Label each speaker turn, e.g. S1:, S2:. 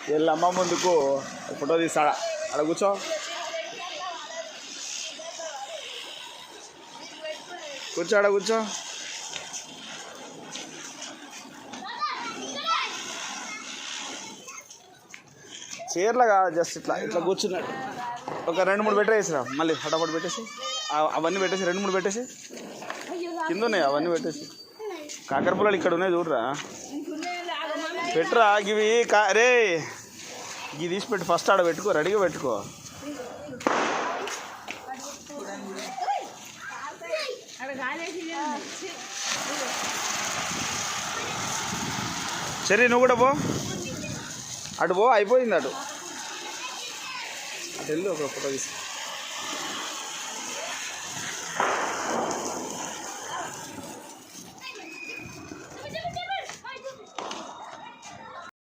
S1: వీళ్ళ అమ్మ ముందుకు ఫోటో తీస్తాడా. అక్కడ కూర్చో, కూర్చో, ఆడ కూర్చో. చీరలాగా జస్ట్ ఇట్లా ఇట్లా కూర్చున్నాడు. ఒక 2-3 పెట్టేసిరా, మళ్ళీ ఫటాఫట్ పెట్టేసి అవన్నీ పెట్టేసి 2-3 పెట్టేసి కింద ఉన్నాయి అవన్నీ పెట్టేసి. కాకర పుల్లలు ఇక్కడ ఉన్నాయి చూడరా, పెట్టురా. ఇవి రే ఇవి తీసి పెట్టి ఫస్ట్ ఆడ పెట్టుకో, రెడీగా పెట్టుకో. సరే నువ్వు కూడా పో, అటు పో, అయిపోయింది. అటు వెళ్ళు, ఒక ఫోటో తీసి.